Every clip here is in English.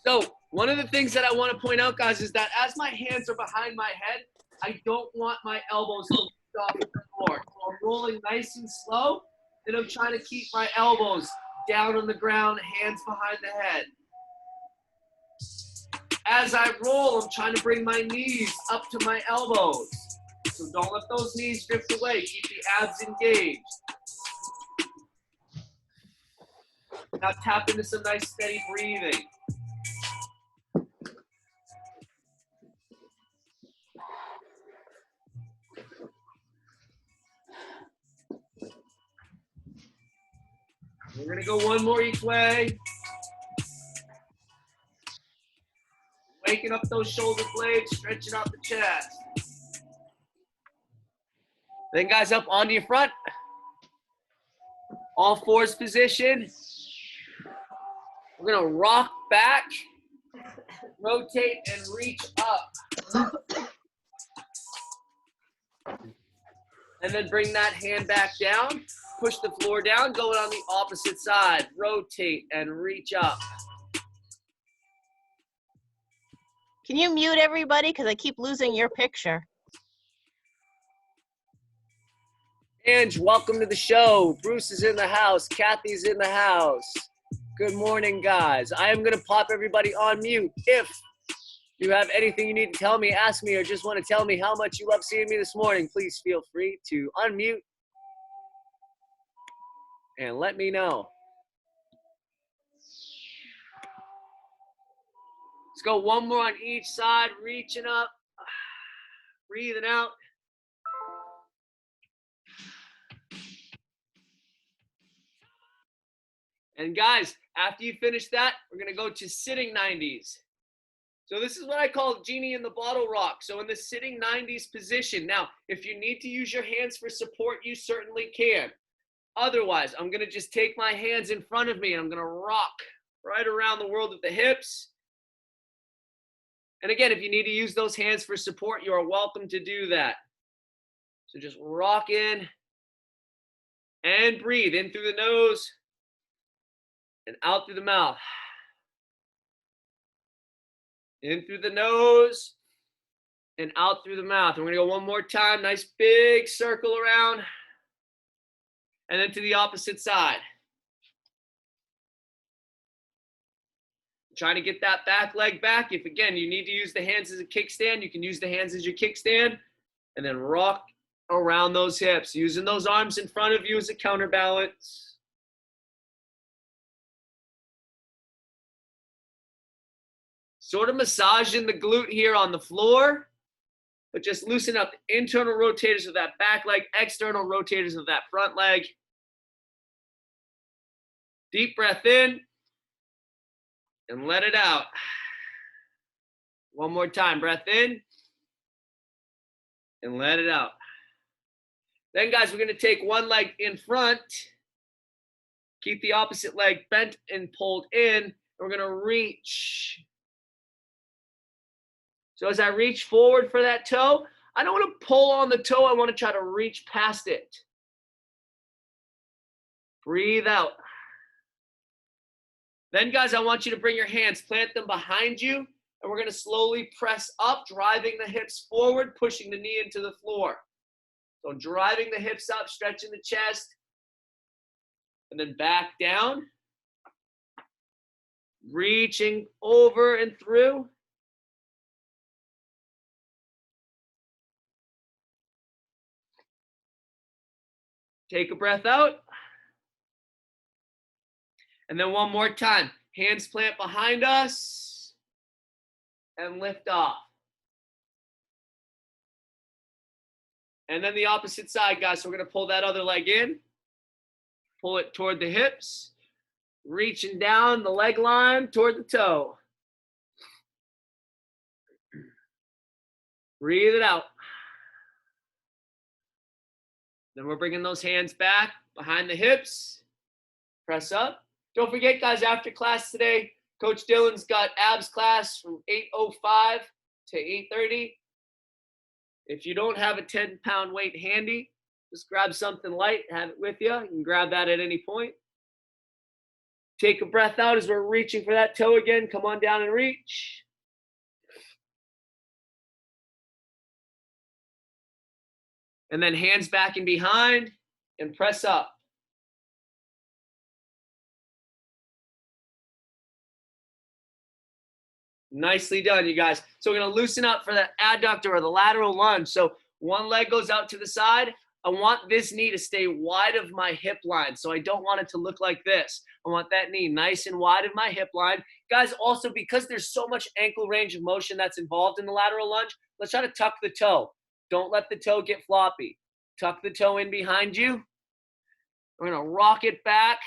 So one of the things that I want to point out, guys, is that as my hands are behind my head, I don't want my elbows to lift off the floor. So I'm rolling nice and slow, and I'm trying to keep my elbows down on the ground, hands behind the head. As I roll, I'm trying to bring my knees up to my elbows. So don't let those knees drift away. Keep the abs engaged. Now tap into some nice steady breathing. We're gonna go one more each way. Waking up those shoulder blades, stretching out the chest. Then guys, up onto your front. All fours position. We're gonna rock back, rotate and reach up. And then bring that hand back down. Push the floor down, going on the opposite side. Rotate and reach up. Can you mute everybody? Because I keep losing your picture. Ange, welcome to the show. Bruce is in the house. Kathy's in the house. Good morning, guys. I am going to pop everybody on mute. If you have anything you need to tell me, ask me, or just want to tell me how much you love seeing me this morning, please feel free to unmute and let me know. Let's go one more on each side, reaching up, breathing out. And guys, after you finish that, we're gonna go to sitting 90s. So this is what I call genie in the bottle rock. So in the sitting 90s position. Now, if you need to use your hands for support, you certainly can. Otherwise, I'm gonna just take my hands in front of me and I'm gonna rock right around the world with the hips. And again, if you need to use those hands for support, you are welcome to do that. So just rock in and breathe in through the nose and out through the mouth. In through the nose and out through the mouth. We're gonna go one more time. Nice big circle around. And then to the opposite side. Trying to get that back leg back. If again, you need to use the hands as a kickstand, you can use the hands as your kickstand and then rock around those hips, using those arms in front of you as a counterbalance. Sort of massaging the glute here on the floor, but just loosen up the internal rotators of that back leg, external rotators of that front leg. Deep breath in and let it out. One more time, breath in and let it out. Then guys, we're gonna take one leg in front, keep the opposite leg bent and pulled in, and we're gonna reach. So as I reach forward for that toe, I don't wanna pull on the toe, I wanna try to reach past it. Breathe out. Then guys, I want you to bring your hands, plant them behind you, and we're gonna slowly press up, driving the hips forward, pushing the knee into the floor. So driving the hips up, stretching the chest, and then back down. Reaching over and through. Take a breath out. And then one more time. Hands plant behind us and lift off. And then the opposite side, guys. So we're going to pull that other leg in. Pull it toward the hips. Reaching down the leg line toward the toe. Breathe it out. Then we're bringing those hands back behind the hips. Press up. Don't forget, guys, after class today, Coach Dylan's got abs class from 8:05 to 8:30. If you don't have a 10-pound weight handy, just grab something light, have it with you. You can grab that at any point. Take a breath out as we're reaching for that toe again. Come on down and reach. And then hands back and behind and press up. Nicely done, you guys. So we're going to loosen up for the adductor or the lateral lunge. So one leg goes out to the side. I want this knee to stay wide of my hip line. So I don't want it to look like this. I want that knee nice and wide of my hip line. Guys, also because there's so much ankle range of motion that's involved in the lateral lunge, let's try to tuck the toe. Don't let the toe get floppy. Tuck the toe in behind you. We're going to rock it back,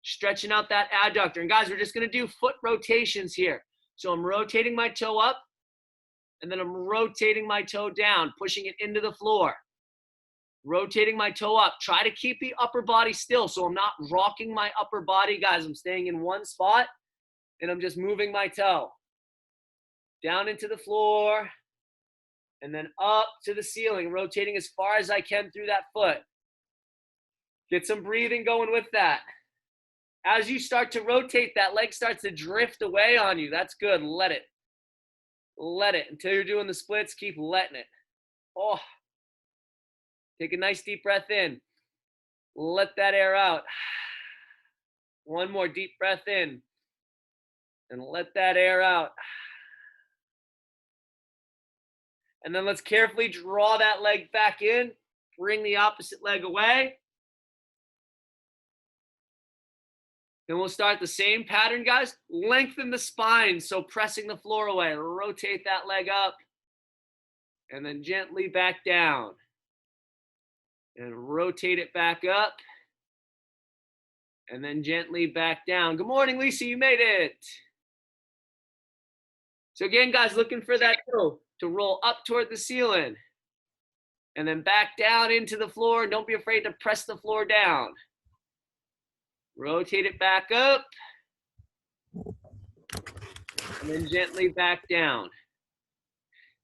stretching out that adductor. And guys, we're just going to do foot rotations here. So I'm rotating my toe up, and then I'm rotating my toe down, pushing it into the floor. Rotating my toe up. Try to keep the upper body still so I'm not rocking my upper body, guys. I'm staying in one spot, and I'm just moving my toe. Down into the floor, and then up to the ceiling, rotating as far as I can through that foot. Get some breathing going with that. As you start to rotate, that leg starts to drift away on you. That's good. Let it. Let it. Until you're doing the splits, keep letting it. Oh. Take a nice deep breath in. Let that air out. One more deep breath in. And let that air out. And then let's carefully draw that leg back in. Bring the opposite leg away. Then we'll start the same pattern, guys. Lengthen the spine, so pressing the floor away. Rotate that leg up. And then gently back down. And rotate it back up. And then gently back down. Good morning, Lisa. You made it. So again, guys, looking for that toe to roll up toward the ceiling. And then back down into the floor. Don't be afraid to press the floor down. Rotate it back up. And then gently back down.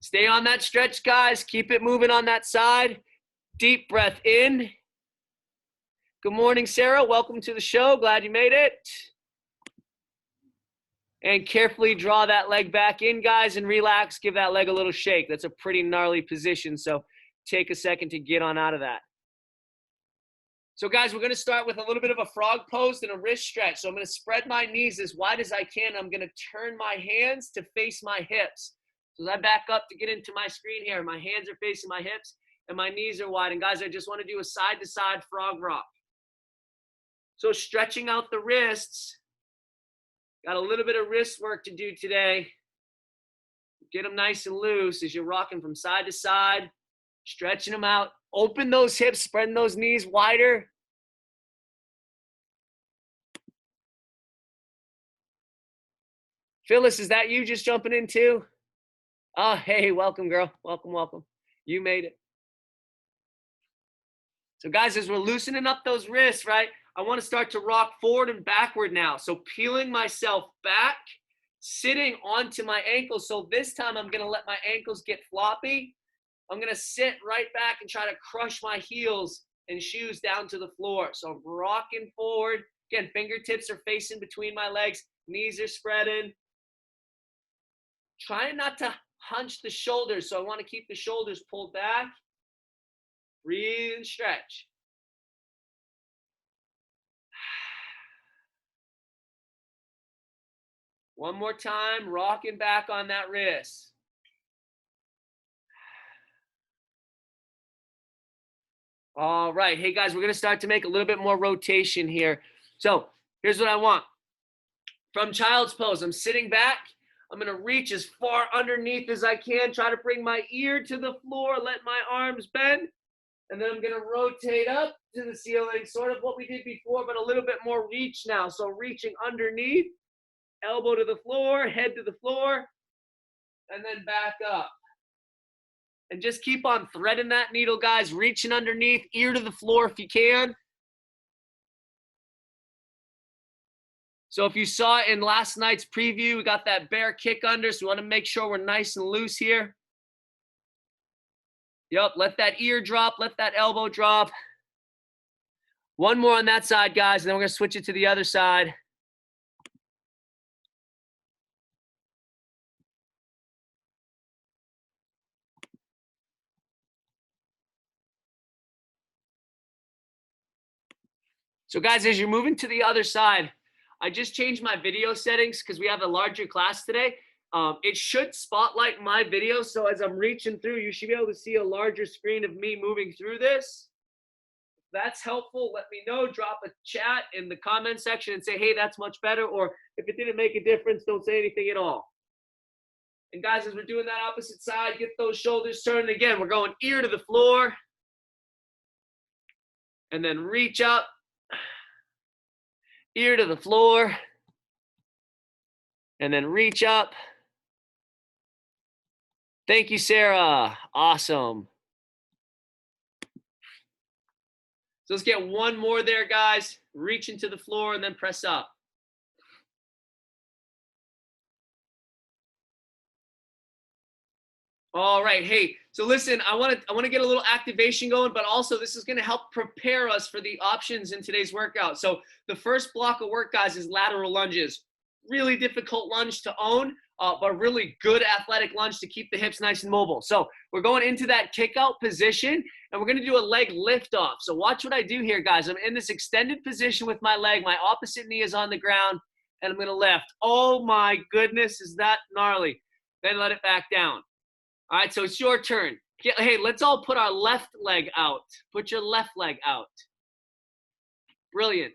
Stay on that stretch, guys. Keep it moving on that side. Deep breath in. Good morning, Sarah. Welcome to the show. Glad you made it. And carefully draw that leg back in, guys, and relax. Give that leg a little shake. That's a pretty gnarly position, so take a second to get on out of that. So, guys, we're going to start with a little bit of a frog pose and a wrist stretch. So I'm going to spread my knees as wide as I can. I'm going to turn my hands to face my hips. So as I back up to get into my screen here, my hands are facing my hips and my knees are wide. And, guys, I just want to do a side-to-side frog rock. So stretching out the wrists. Got a little bit of wrist work to do today. Get them nice and loose as you're rocking from side to side, stretching them out. Open those hips, spreading those knees wider. Phyllis, is that you just jumping in too? Oh, hey, welcome, girl. Welcome, welcome. You made it. So, guys, as we're loosening up those wrists, right, I want to start to rock forward and backward now. So peeling myself back, sitting onto my ankles. So this time I'm going to let my ankles get floppy. I'm going to sit right back and try to crush my heels and shoes down to the floor. So I'm rocking forward. Again, fingertips are facing between my legs. Knees are spreading. Trying not to hunch the shoulders. So I want to keep the shoulders pulled back. Breathe and stretch. One more time, rocking back on that wrist. All right. Hey, guys, we're going to start to make a little bit more rotation here. So here's what I want. From child's pose, I'm sitting back. I'm going to reach as far underneath as I can. Try to bring my ear to the floor. Let my arms bend. And then I'm going to rotate up to the ceiling, sort of what we did before, but a little bit more reach now. So reaching underneath. Elbow to the floor, head to the floor, and then back up. And just keep on threading that needle, guys. Reaching underneath, ear to the floor if you can. So if you saw in last night's preview, we got that bear kick under, so we want to make sure we're nice and loose here. Yep, let that ear drop, let that elbow drop. One more on that side, guys, and then we're going to switch it to the other side. So guys, as you're moving to the other side, I just changed my video settings because we have a larger class today. It should spotlight my video. So as I'm reaching through, you should be able to see a larger screen of me moving through this. If that's helpful, let me know. Drop a chat in the comment section and say, hey, that's much better. Or if it didn't make a difference, don't say anything at all. And guys, as we're doing that opposite side, get those shoulders turned again. We're going ear to the floor. And then reach up. Ear to the floor. And then reach up. Thank you, Sarah. Awesome. So let's get one more there, guys. Reach into the floor and then press up. All right, hey, so listen, I want to get a little activation going, but also this is going to help prepare us for the options in today's workout. So the first block of work, guys, is lateral lunges. Really difficult lunge to own, but really good athletic lunge to keep the hips nice and mobile. So we're going into that kick out position, and we're going to do a leg lift off. So watch what I do here, guys. I'm in this extended position with my leg. My opposite knee is on the ground, and I'm going to lift. Oh my goodness, is that gnarly? Then let it back down. All right, so it's your turn. Hey, let's all put our left leg out. Put your left leg out. Brilliant.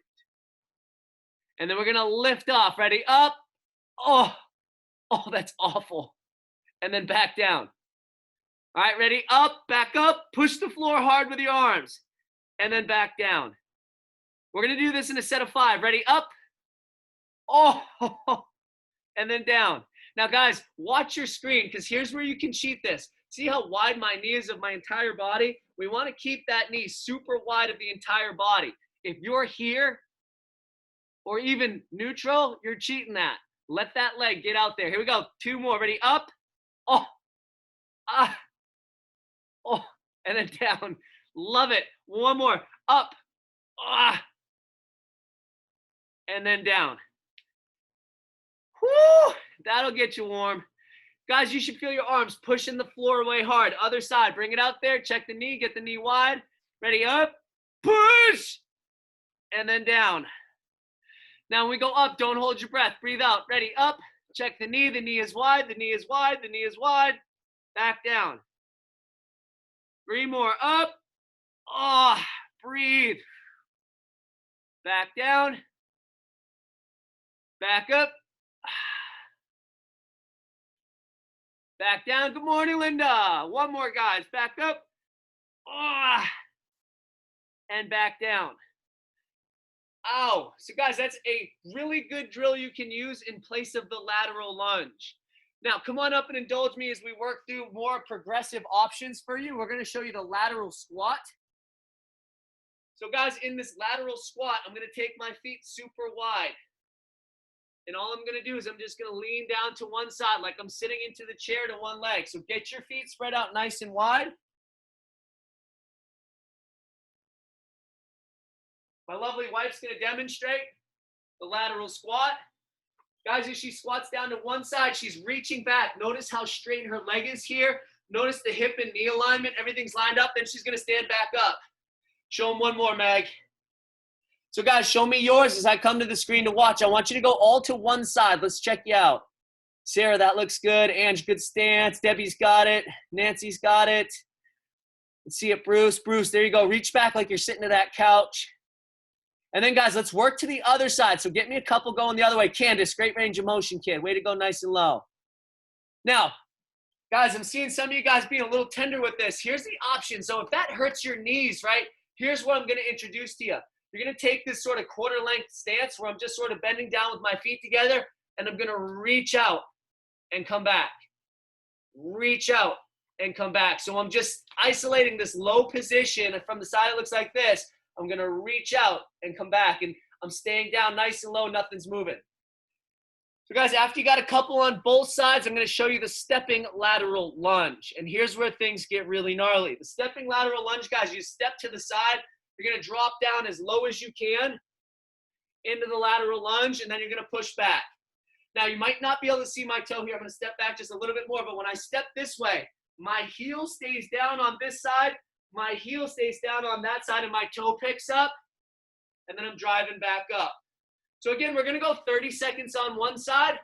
And then we're going to lift off. Ready? Up. Oh, that's awful. And then back down. All right, ready? Up, back up. Push the floor hard with your arms. And then back down. We're going to do this in a set of 5. Ready? Up. Oh, and then down. Now, guys, watch your screen because here's where you can cheat this. See how wide my knee is of my entire body? We want to keep that knee super wide of the entire body. If you're here or even neutral, you're cheating that. Let that leg get out there. Here we go. 2 more. Ready? Up. Oh. Ah. Oh. And then down. Love it. 1 more. Up. Ah. And then down. Whoo! That'll get you warm. Guys, you should feel your arms pushing the floor away hard. Other side, bring it out there. Check the knee, get the knee wide. Ready, up, push, and then down. Now when we go up, don't hold your breath. Breathe out. Ready, up, check the knee is wide, the knee is wide, the knee is wide. Back down. 3 more, up. Oh, breathe. Back down. Back up. Back down. Good morning, Linda. 1 more, guys. Back up. Oh, and back down. Ow. So, guys, that's a really good drill you can use in place of the lateral lunge. Now, come on up and indulge me as we work through more progressive options for you. We're going to show you the lateral squat. So, guys, in this lateral squat, I'm going to take my feet super wide. And all I'm going to do is I'm just going to lean down to one side like I'm sitting into the chair to one leg. So get your feet spread out nice and wide. My lovely wife's going to demonstrate the lateral squat. Guys, as she squats down to one side, she's reaching back. Notice how straight her leg is here. Notice the hip and knee alignment. Everything's lined up. Then she's going to stand back up. Show them one more, Meg. So, guys, show me yours as I come to the screen to watch. I want you to go all to one side. Let's check you out. Sarah, that looks good. Ange, good stance. Debbie's got it. Nancy's got it. Let's see it, Bruce. Bruce, there you go. Reach back like you're sitting to that couch. And then, guys, let's work to the other side. So get me a couple going the other way. Candace, great range of motion, kid. Way to go nice and low. Now, guys, I'm seeing some of you guys being a little tender with this. Here's the option. So if that hurts your knees, right, here's what I'm going to introduce to you. You're going to take this sort of quarter-length stance where I'm just sort of bending down with my feet together, and I'm going to reach out and come back. Reach out and come back. So I'm just isolating this low position. From the side, it looks like this. I'm going to reach out and come back, and I'm staying down nice and low. Nothing's moving. So, guys, after you got a couple on both sides, I'm going to show you the stepping lateral lunge. And here's where things get really gnarly. The stepping lateral lunge, guys, you step to the side. You're going to drop down as low as you can into the lateral lunge, and then you're going to push back. Now, you might not be able to see my toe here. I'm going to step back just a little bit more, but when I step this way, my heel stays down on this side, my heel stays down on that side, and my toe picks up, and then I'm driving back up. So again, we're gonna go 30 seconds on one side,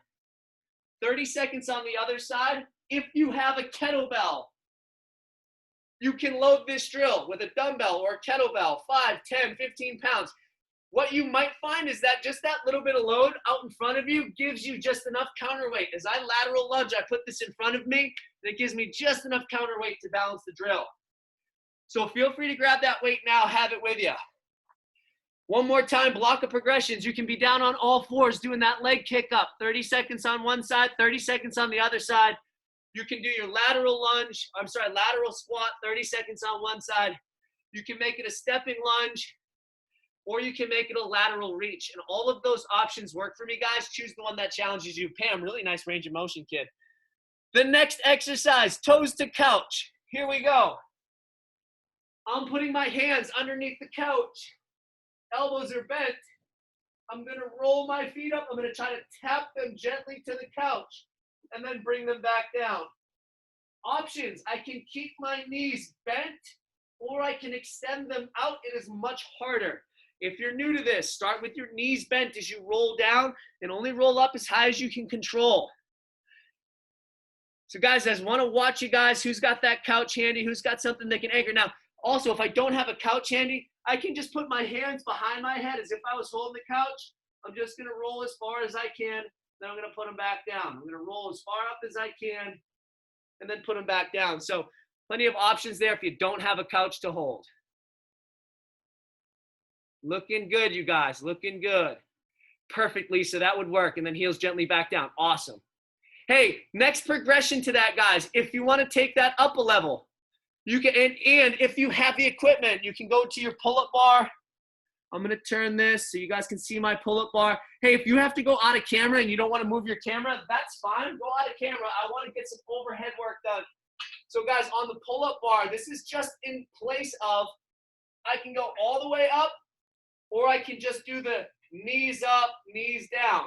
30 seconds on the other side. If you have a kettlebell, you can load this drill with a dumbbell or a kettlebell, 5, 10, 15 pounds. What you might find is that just that little bit of load out in front of you gives you just enough counterweight. As I lateral lunge, I put this in front of me, and it gives me just enough counterweight to balance the drill. So feel free to grab that weight now, have it with you. One more time, block of progressions. You can be down on all fours doing that leg kick up. 30 seconds on one side, 30 seconds on the other side. You can do your lateral squat, 30 seconds on one side. You can make it a stepping lunge, or you can make it a lateral reach. And all of those options work for me, guys. Choose the one that challenges you. Pam, really nice range of motion, kid. The next exercise, toes to couch. Here we go. I'm putting my hands underneath the couch. Elbows are bent. I'm going to roll my feet up. I'm going to try to tap them gently to the couch and then bring them back down. Options, I can keep my knees bent or I can extend them out. It is much harder. If you're new to this, start with your knees bent as you roll down and only roll up as high as you can control. So guys, I want to watch you guys. Who's got that couch handy? Who's got something they can anchor? Now, also, if I don't have a couch handy, I can just put my hands behind my head as if I was holding the couch. I'm just going to roll as far as I can. Then I'm going to put them back down. I'm going to roll as far up as I can and then put them back down. So plenty of options there if you don't have a couch to hold. Looking good, you guys. Looking good. Perfect, Lisa. That would work. And then heels gently back down. Awesome. Hey, next progression to that, guys. If you want to take that up a level, you can, and if you have the equipment, you can go to your pull-up bar. I'm going to turn this so you guys can see my pull-up bar. Hey, if you have to go out of camera and you don't want to move your camera, that's fine. Go out of camera. I want to get some overhead work done. So guys, on the pull-up bar, this is just in place of, I can go all the way up, or I can just do the knees up, knees down.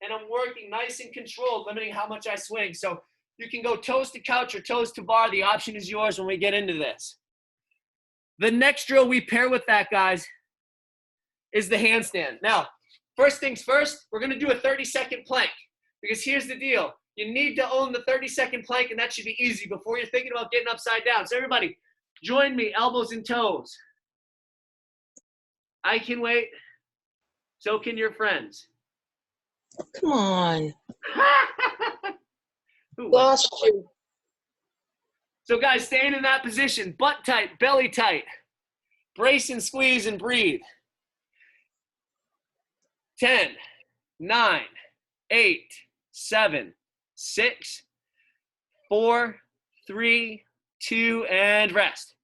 And I'm working nice and controlled, limiting how much I swing. So you can go toes to couch or toes to bar. The option is yours when we get into this. The next drill we pair with that, guys, is the handstand. Now, first things first, we're going to do a 30-second plank, because here's the deal. You need to own the 30-second plank, and that should be easy before you're thinking about getting upside down. So everybody, join me, elbows and toes. I can wait. So can your friends. Come on. Ooh. Lost you. So guys, staying in that position, butt tight, belly tight. Brace and squeeze and breathe. 10, 9, 8, 7, 6, 4, 3, 2, and rest.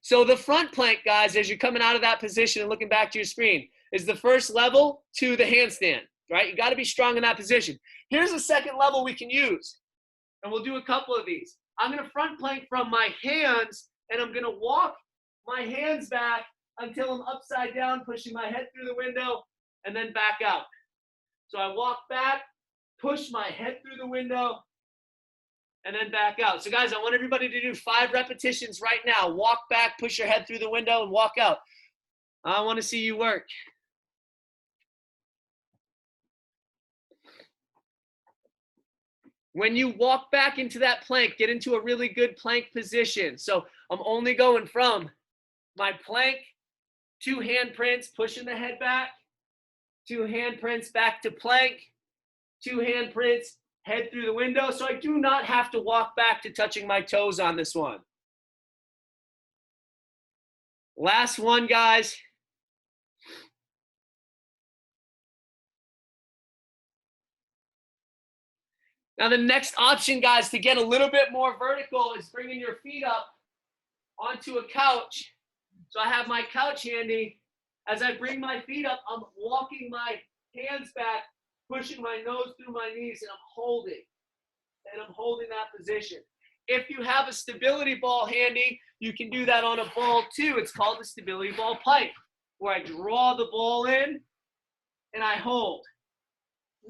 So the front plank, guys, as you're coming out of that position and looking back to your screen, is the first level to the handstand, right? You got to be strong in that position. Here's a second level we can use, and we'll do a couple of these. I'm going to front plank from my hands, and I'm going to walk my hands back until I'm upside down, pushing my head through the window, and then back out. So I walk back, push my head through the window, and then back out. So guys, I want everybody to do 5 repetitions right now. Walk back, push your head through the window, and walk out. I want to see you work. When you walk back into that plank, get into a really good plank position. So I'm only going from my plank, 2 handprints, pushing the head back, 2 handprints back to plank, 2 handprints, head through the window. So I do not have to walk back to touching my toes on this one. Last one, guys. Now the next option, guys, to get a little bit more vertical is bringing your feet up onto a couch. So I have my couch handy. As I bring my feet up, I'm walking my hands back, pushing my nose through my knees, and I'm holding. And I'm holding that position. If you have a stability ball handy, you can do that on a ball too. It's called the stability ball pipe, where I draw the ball in and I hold.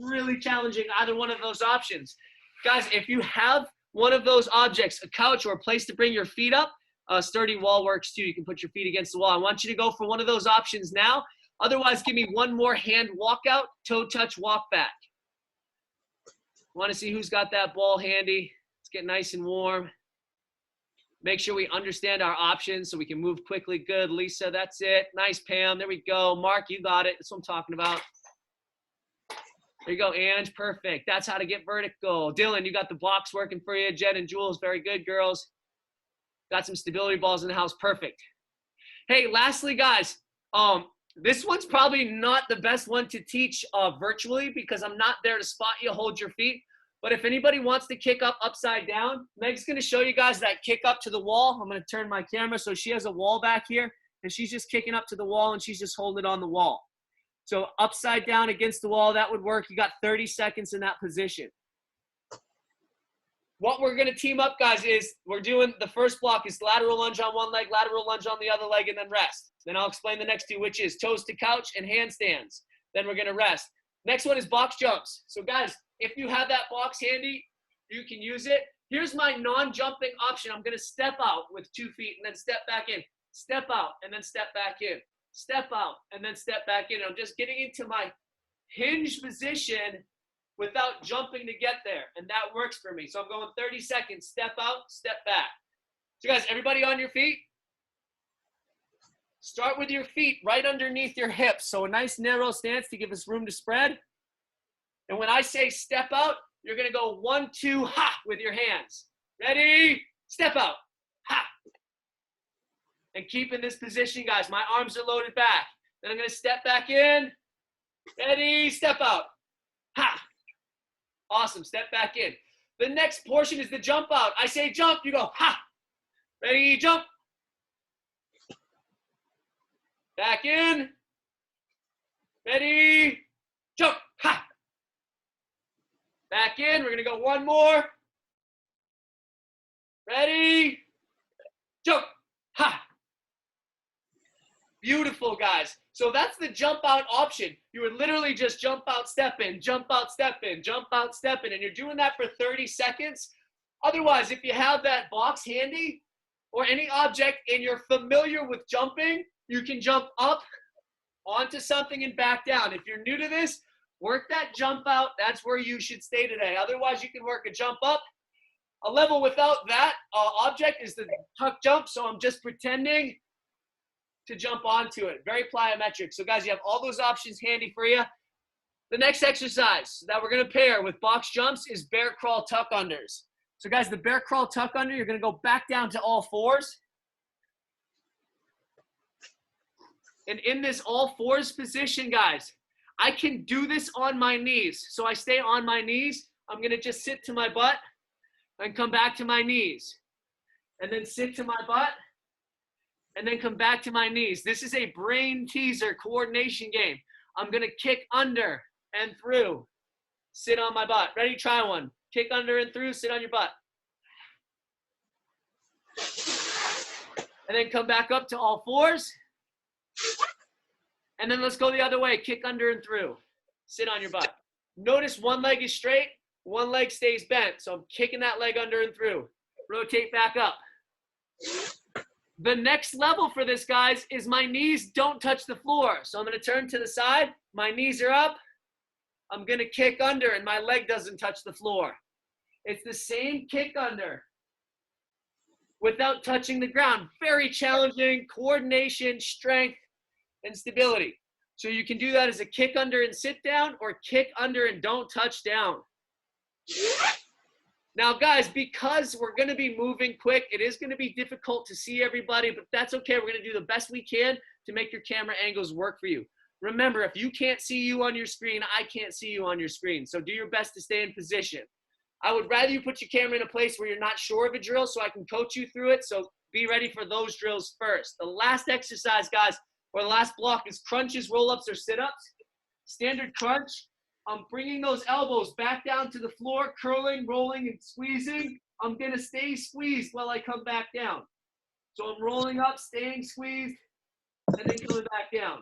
Really challenging either one of those options. Guys, if you have one of those objects, a couch or a place to bring your feet up, sturdy wall works too. You can put your feet against the wall. I want you to go for one of those options now. Otherwise, give me one more hand walkout, toe touch, walk back. Want to see who's got that ball handy. Let's get nice and warm. Make sure we understand our options so we can move quickly. Good, Lisa, that's it. Nice, Pam, there we go. Mark, you got it. That's what I'm talking about. There you go, Ange, perfect. That's how to get vertical. Dylan, you got the blocks working for you. Jen and Jules, very good, girls. Got some stability balls in the house, perfect. Hey, lastly, guys, this one's probably not the best one to teach virtually because I'm not there to spot you, hold your feet. But if anybody wants to kick up upside down, Meg's going to show you guys that kick up to the wall. I'm going to turn my camera so she has a wall back here, and she's just kicking up to the wall, and she's just holding it on the wall. So upside down against the wall, that would work. You got 30 seconds in that position. What we're going to team up, guys, is we're doing the first block is lateral lunge on one leg, lateral lunge on the other leg, and then rest. Then I'll explain the next two, which is toes to couch and handstands. Then we're going to rest. Next one is box jumps. So, guys, if you have that box handy, you can use it. Here's my non-jumping option. I'm going to step out with 2 feet and then step back in. Step out and then step back in. Step out and then step back in. I'm just getting into my hinge position without jumping to get there, and that works for me. So I'm going 30 seconds, step out, step back. So guys, everybody on your feet? Start with your feet right underneath your hips. So a nice narrow stance to give us room to spread. And when I say step out, you're gonna go 1, 2, ha, with your hands. Ready? Step out, ha. And keep in this position, guys. My arms are loaded back. Then I'm gonna step back in. Ready? Step out, ha. Awesome, step back in. The next portion is the jump out. I say jump, you go, ha. Ready, jump. Back in. Ready, jump, ha. Back in, we're gonna go one more. Ready, jump, ha. Beautiful, guys. So that's the jump out option. You would literally just jump out, step in, jump out, step in, jump out, step in, and you're doing that for 30 seconds. Otherwise, if you have that box handy or any object and you're familiar with jumping, you can jump up onto something and back down. If you're new to this, work that jump out. That's where you should stay today. Otherwise, you can work a jump up. A level without that object is the tuck jump, so I'm just pretending to jump onto it. Very plyometric. So guys, you have all those options handy for you. The next exercise that we're going to pair with box jumps is bear crawl tuck unders. So guys, the bear crawl tuck under, you're going to go back down to all fours. And in this all fours position, guys, I can do this on my knees. So I stay on my knees. I'm going to just sit to my butt and come back to my knees. And then sit to my butt. And then come back to my knees. This is a brain teaser coordination game. I'm going to kick under and through. Sit on my butt. Ready? Try one. Kick under and through. Sit on your butt. And then come back up to all fours. And then let's go the other way. Kick under and through. Sit on your butt. Notice one leg is straight. One leg stays bent. So I'm kicking that leg under and through. Rotate back up. The next level for this, guys, is my knees don't touch the floor. So I'm going to turn to the side. My knees are up. I'm going to kick under, and my leg doesn't touch the floor. It's the same kick under without touching the ground. Very challenging coordination, strength, and stability. So you can do that as a kick under and sit down or kick under and don't touch down. Now, guys, because we're going to be moving quick, it is going to be difficult to see everybody, but that's okay. We're going to do the best we can to make your camera angles work for you. Remember, if you can't see you on your screen, I can't see you on your screen. So do your best to stay in position. I would rather you put your camera in a place where you're not sure of a drill so I can coach you through it. So be ready for those drills first. The last exercise, guys, or the last block is crunches, roll-ups, or sit-ups. Standard crunch. I'm bringing those elbows back down to the floor, curling, rolling, and squeezing. I'm going to stay squeezed while I come back down. So I'm rolling up, staying squeezed, and then coming back down.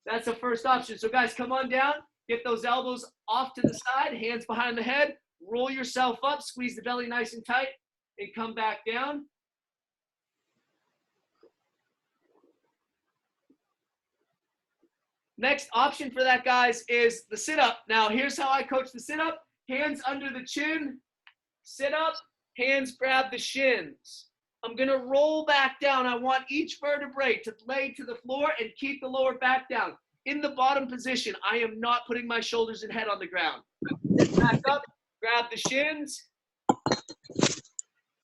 That's the first option. So guys, come on down. Get those elbows off to the side, hands behind the head. Roll yourself up, squeeze the belly nice and tight, and come back down. Next option for that, guys, is the sit-up. Now, here's how I coach the sit-up. Hands under the chin, sit up, hands grab the shins. I'm going to roll back down. I want each vertebrae to lay to the floor and keep the lower back down. In the bottom position, I am not putting my shoulders and head on the ground. Back up, grab the shins,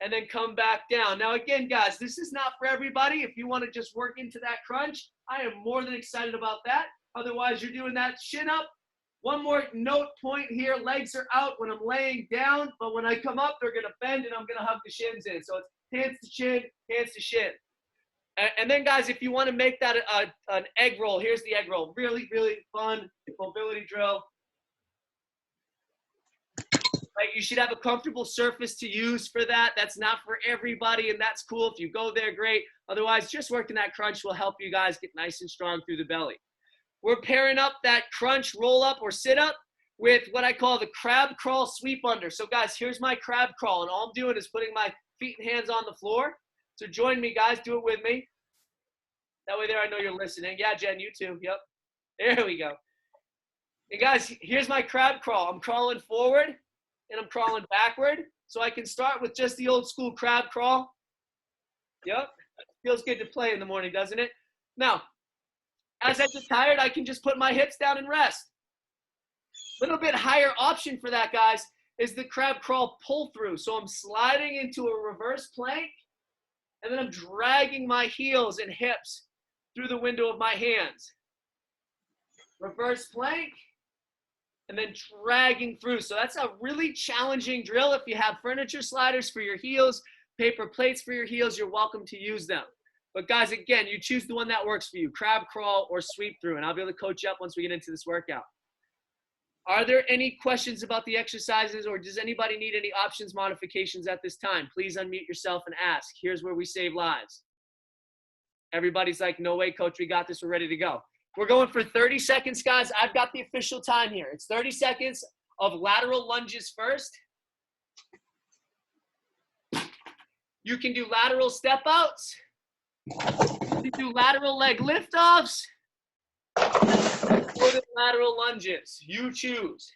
and then come back down. Now, again, guys, this is not for everybody. If you want to just work into that crunch, I am more than excited about that. Otherwise, you're doing that shin up. One more note point here. Legs are out when I'm laying down, but when I come up, they're going to bend, and I'm going to hug the shins in. So it's hands to chin, hands to shin. And then, guys, if you want to make that an egg roll, here's the egg roll. Really, really fun mobility drill. Right, you should have a comfortable surface to use for that. That's not for everybody, and that's cool. If you go there, great. Otherwise, just working that crunch will help you guys get nice and strong through the belly. We're pairing up that crunch, roll up, or sit up with what I call the crab crawl sweep under. So, guys, here's my crab crawl, and all I'm doing is putting my feet and hands on the floor. So join me, guys. Do it with me. That way there I know you're listening. Yeah, Jen, you too. Yep. There we go. And, guys, here's my crab crawl. I'm crawling forward, and I'm crawling backward. So I can start with just the old school crab crawl. Yep. Feels good to play in the morning, doesn't it? Now, as I get tired, I can just put my hips down and rest. A little bit higher option for that, guys, is the crab crawl pull through. So I'm sliding into a reverse plank, and then I'm dragging my heels and hips through the window of my hands. Reverse plank, and then dragging through. So that's a really challenging drill. If you have furniture sliders for your heels, paper plates for your heels, you're welcome to use them. But guys, again, you choose the one that works for you, crab crawl or sweep through, and I'll be able to coach you up once we get into this workout. Are there any questions about the exercises, or does anybody need any options modifications at this time? Please unmute yourself and ask. Here's where we save lives. Everybody's like, no way, coach, we got this, we're ready to go. We're going for 30 seconds, guys. I've got the official time here. It's 30 seconds of lateral lunges first. You can do lateral step outs. You can do lateral leg lift offs. Or the lateral lunges. You choose.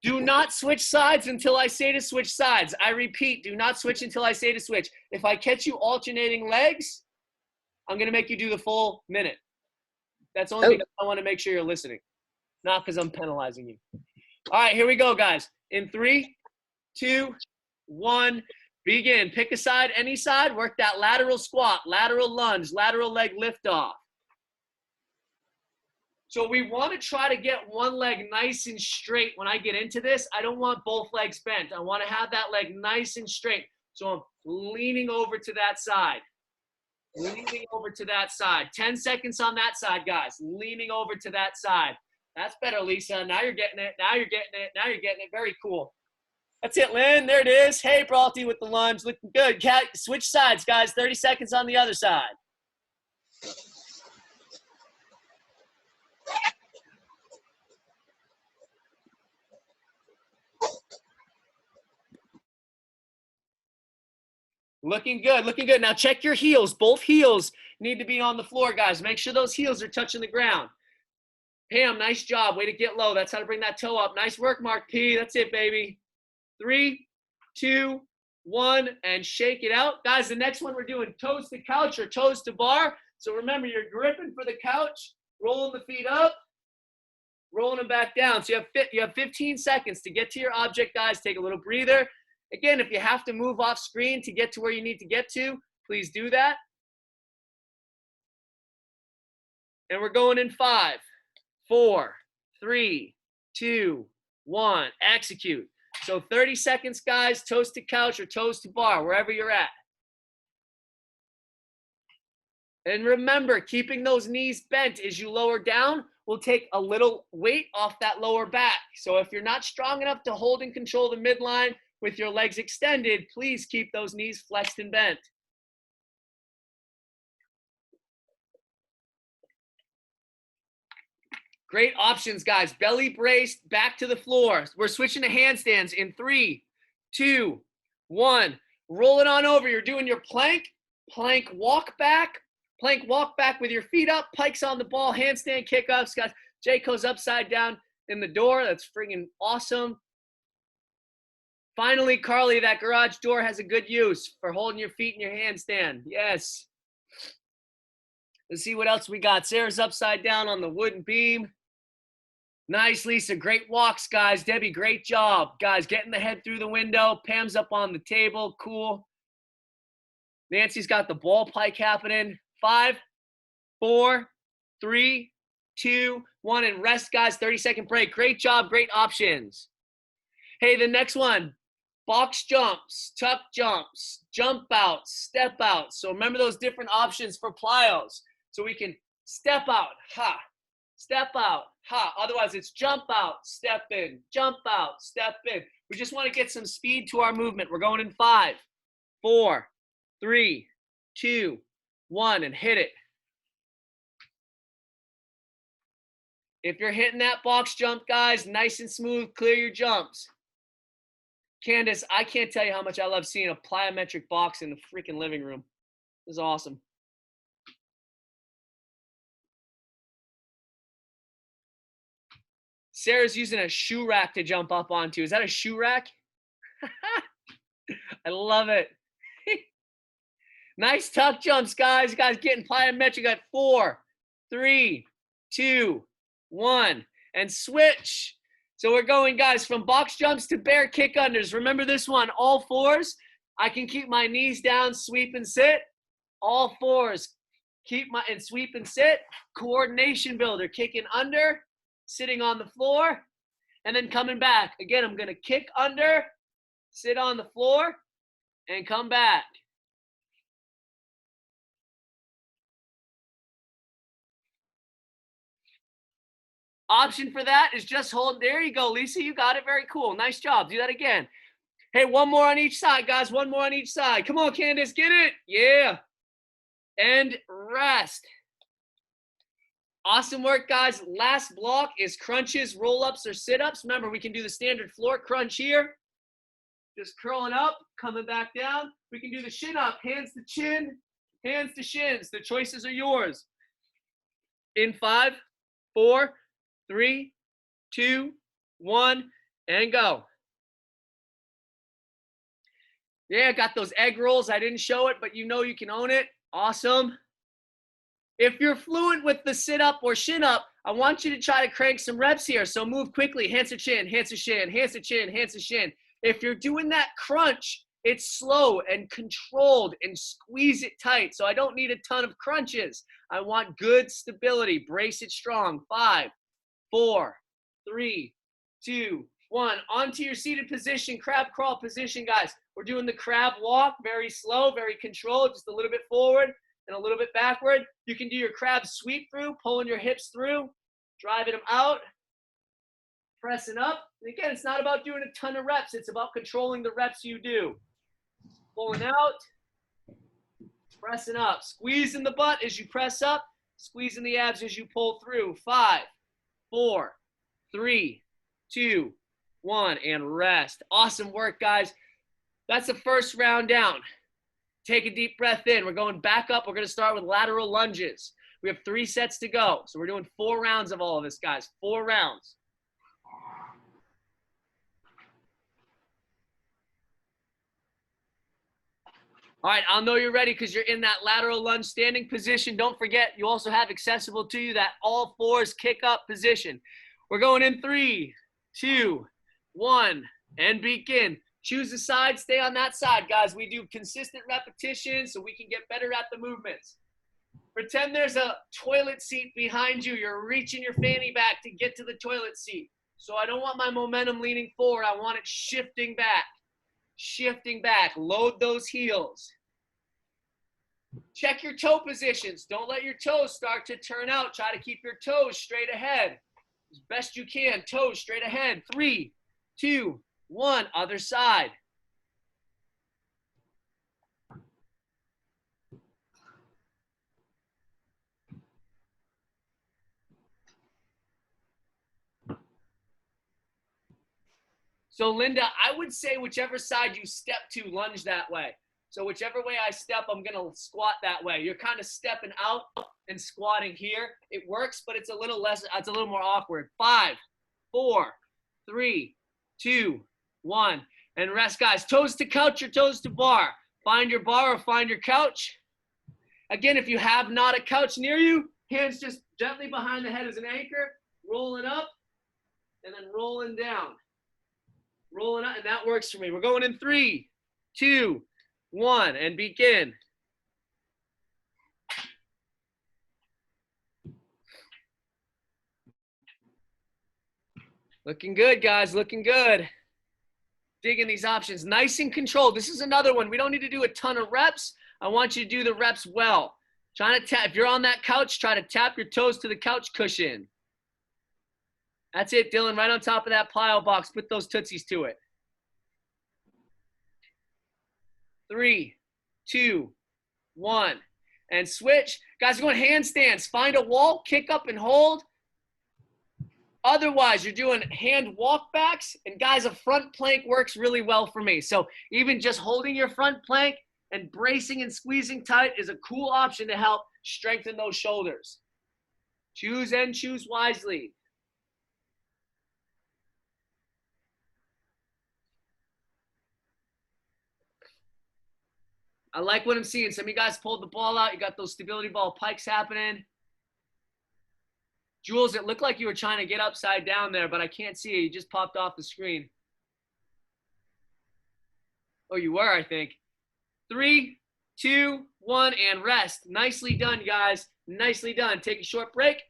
Do not switch sides until I say to switch sides. I repeat, do not switch until I say to switch. If I catch you alternating legs, I'm going to make you do the full minute. That's only because I want to make sure you're listening, not because I'm penalizing you. All right, here we go, guys. In 3, 2, 1, begin. Pick a side, any side. Work that lateral squat, lateral lunge, lateral leg lift off. So we want to try to get one leg nice and straight when I get into this. I don't want both legs bent. I want to have that leg nice and straight. So I'm leaning over to that side. Leaning over to that side. 10 seconds on that side, guys. Leaning over to that side. That's better, Lisa. Now you're getting it. Now you're getting it. Now you're getting it. Very cool. That's it, Lynn. There it is. Hey, Brawlty with the lunge. Looking good. Switch sides, guys. 30 seconds on the other side. Looking good, looking good. Now check your heels. Both heels need to be on the floor, guys. Make sure those heels are touching the ground. Pam, nice job. Way to get low. That's how to bring that toe up. Nice work, Mark P. That's it, baby. 3, 2, 1, and shake it out. Guys, the next one we're doing toes to couch or toes to bar. So remember, you're gripping for the couch, rolling the feet up, rolling them back down. So you have 15 seconds to get to your object, guys. Take a little breather. Again, if you have to move off screen to get to where you need to get to, please do that. And we're going in 5, 4, 3, 2, 1. Execute. So 30 seconds, guys, toes to couch or toes to bar, wherever you're at. And remember, keeping those knees bent as you lower down will take a little weight off that lower back. So if you're not strong enough to hold and control the midline with your legs extended, please keep those knees flexed and bent. Great options, guys. Belly braced, back to the floor. We're switching to handstands in 3, 2, 1. Roll it on over. You're doing your plank walk back, Plank walk back with your feet up, pikes on the ball, handstand kickups, guys. Jayco's upside down in the door. That's friggin' awesome. Finally, Carly, that garage door has a good use for holding your feet in your handstand. Yes. Let's see what else we got. Sarah's upside down on the wooden beam. Nice, Lisa. Great walks, guys. Debbie, great job. Guys, getting the head through the window. Pam's up on the table. Cool. Nancy's got the ball pike happening. 5, 4, 3, 2, 1, and rest, guys. 30-second break. Great job. Great options. Hey, the next one. Box jumps, tuck jumps, jump outs, step outs. So remember those different options for plyos. So we can step out, ha. Step out, ha. Otherwise, it's jump out, step in, jump out, step in. We just want to get some speed to our movement. We're going in 5, 4, 3, 2, 1, and hit it. If you're hitting that box jump, guys, nice and smooth, clear your jumps. Candace, I can't tell you how much I love seeing a plyometric box in the freaking living room. This is awesome. Sarah's using a shoe rack to jump up onto. Is that a shoe rack? I love it. Nice tuck jumps, guys. You guys getting plyometric at 4, 3, 2, 1, and switch. So we're going, guys, from box jumps to bear kick unders. Remember this one, all 4s. I can keep my knees down, sweep and sit. All 4s, and sweep and sit. Coordination builder, kicking under, sitting on the floor, and then coming back. Again, I'm gonna kick under, sit on the floor, and come back. Option for that is just hold. There you go, Lisa. You got it. Very cool. Nice job. Do that again. Hey, one more on each side, guys. One more on each side. Come on, Candace. Get it. Yeah. And rest. Awesome work, guys. Last block is crunches, roll-ups, or sit-ups. Remember, we can do the standard floor crunch here. Just curling up, coming back down. We can do the shin up. Hands to chin, hands to shins. The choices are yours. In 5, 4, 3, 2, 1, and go. Yeah, got those egg rolls. I didn't show it, but you know you can own it. Awesome. If you're fluent with the sit-up or shin-up, I want you to try to crank some reps here. So move quickly. Hands to chin, hands to shin, hands to chin, hands to shin. If you're doing that crunch, it's slow and controlled and squeeze it tight. So I don't need a ton of crunches. I want good stability. Brace it strong. 5, 4, 3, 2, 1. Onto your seated position, crab crawl position, guys. We're doing the crab walk, very slow, very controlled, just a little bit forward and a little bit backward. You can do your crab sweep through, pulling your hips through, driving them out, pressing up. And again, it's not about doing a ton of reps. It's about controlling the reps you do. Pulling out, pressing up. Squeezing the butt as you press up, squeezing the abs as you pull through. 5, 4, 3, 2, 1, and rest. Awesome work, guys. That's the first round down. Take a deep breath in. We're going back up. We're going to start with lateral lunges. We have 3 sets to go. So we're doing 4 rounds of all of this, guys. 4 rounds. All right, I'll know you're ready because you're in that lateral lunge standing position. Don't forget, you also have accessible to you that all 4s kick up position. We're going in 3, 2, 1, and begin. Choose a side, stay on that side, guys. We do consistent repetitions so we can get better at the movements. Pretend there's a toilet seat behind you. You're reaching your fanny back to get to the toilet seat. So I don't want my momentum leaning forward. I want it shifting back. Shifting back. Load those heels. Check your toe positions. Don't let your toes start to turn out. Try to keep your toes straight ahead as best you can. Toes straight ahead. 3, 2, 1. Other side. So Linda, I would say whichever side you step to, lunge that way. So whichever way I step, I'm going to squat that way. You're kind of stepping out and squatting here. It works, but it's a little more awkward. 5, 4, 3, 2, 1. And rest, guys. Toes to couch or toes to bar. Find your bar or find your couch. Again, if you have not a couch near you, hands just gently behind the head as an anchor, rolling up, and then rolling down. Rolling up, and that works for me. We're going in 3, 2, 1, and begin. Looking good, guys, looking good. Digging these options, nice and controlled. This is another one. We don't need to do a ton of reps. I want you to do the reps well. Trying to tap, if you're on that couch, try to tap your toes to the couch cushion. That's it, Dylan, right on top of that plyo box. Put those tootsies to it. 3, 2, 1, and switch. Guys, we're going handstands. Find a wall, kick up and hold. Otherwise, you're doing hand walk backs. And guys, a front plank works really well for me. So even just holding your front plank and bracing and squeezing tight is a cool option to help strengthen those shoulders. Choose and choose wisely. I like what I'm seeing. Some of you guys pulled the ball out. You got those stability ball pikes happening. Jules, it looked like you were trying to get upside down there, but I can't see you. You just popped off the screen. Oh, you were, I think. 3, 2, 1, and rest. Nicely done, guys. Nicely done. Take a short break.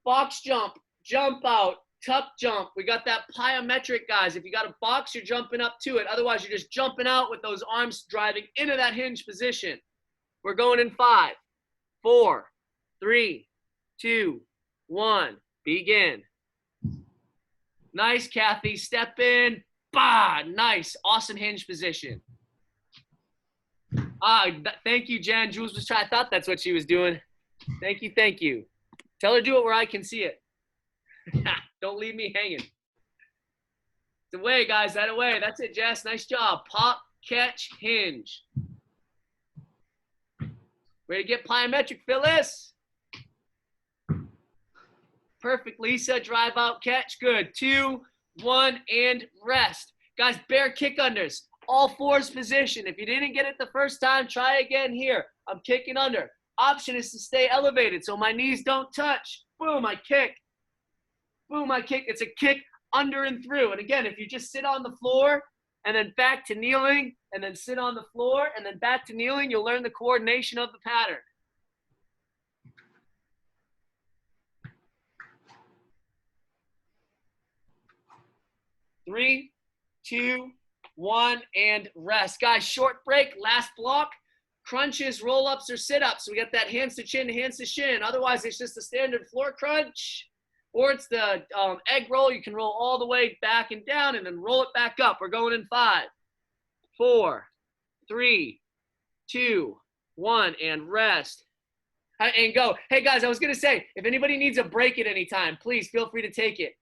Box jump, jump out, tuck jump. We got that plyometric, guys. If you got a box, you're jumping up to it. Otherwise, you're just jumping out with those arms driving into that hinge position. We're going in 5, 4, 3, 2, 1. Begin. Nice, Kathy. Step in. Bah! Nice. Awesome hinge position. Thank you, Jen. Jules was trying. I thought that's what she was doing. Thank you. Thank you. Tell her to do it where I can see it. Don't leave me hanging. It's away, guys. That away. That's it, Jess. Nice job. Pop, catch, hinge. Way to get plyometric, Phyllis. Perfect, Lisa. Drive out, catch. Good. 2, 1, and rest. Guys, bear kick unders. All fours position. If you didn't get it the first time, try again here. I'm kicking under. Option is to stay elevated so my knees don't touch. Boom, I kick. Boom, I kick. It's a kick under and through. And again, if you just sit on the floor and then back to kneeling and then sit on the floor and then back to kneeling, you'll learn the coordination of the pattern. Three, 2, 1, and rest. Guys, short break, last block. Crunches, roll-ups, or sit-ups. So we got that hands to chin, hands to shin. Otherwise, it's just a standard floor crunch. Or it's the egg roll. You can roll all the way back and down and then roll it back up. We're going in 5, 4, 3, 2, 1, and rest. And go. Hey, guys, I was going to say, if anybody needs a break at any time, please feel free to take it.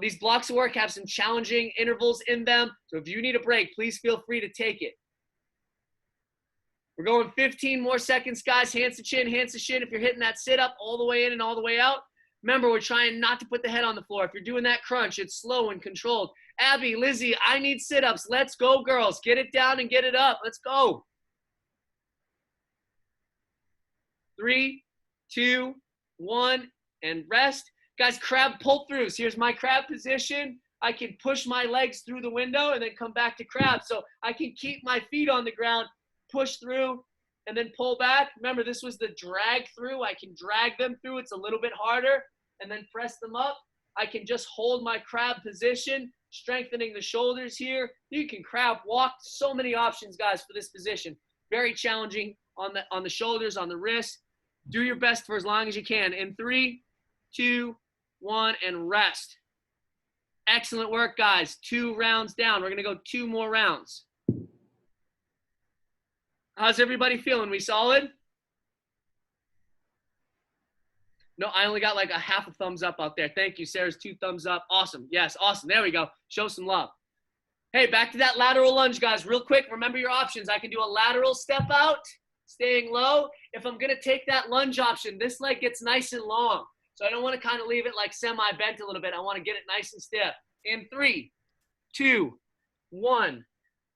These blocks of work have some challenging intervals in them. So if you need a break, please feel free to take it. We're going 15 more seconds, guys. Hands to chin, hands to shin. If you're hitting that sit-up all the way in and all the way out, remember, we're trying not to put the head on the floor. If you're doing that crunch, it's slow and controlled. Abby, Lizzie, I need sit-ups. Let's go, girls. Get it down and get it up. Let's go. 3, 2, 1, and rest. Guys, crab pull-throughs. Here's my crab position. I can push my legs through the window and then come back to crab. So I can keep my feet on the ground, push through, and then pull back. Remember, this was the drag through. I can drag them through. It's a little bit harder. And then press them up. I can just hold my crab position, strengthening the shoulders here. You can crab walk. So many options, guys, for this position. Very challenging on the shoulders, on the wrists. Do your best for as long as you can. In 3, 2, 1, and rest. Excellent work, guys. 2 rounds down. We're going to go 2 more rounds. How's everybody feeling? We solid? No, I only got like a half a thumbs up out there. Thank you. Sarah's 2 thumbs up. Awesome. Yes, awesome. There we go. Show some love. Hey, back to that lateral lunge, guys. Real quick, remember your options. I can do a lateral step out, staying low. If I'm going to take that lunge option, this leg gets nice and long. So I don't want to kind of leave it like semi-bent a little bit. I want to get it nice and stiff. In 3, 2, 1.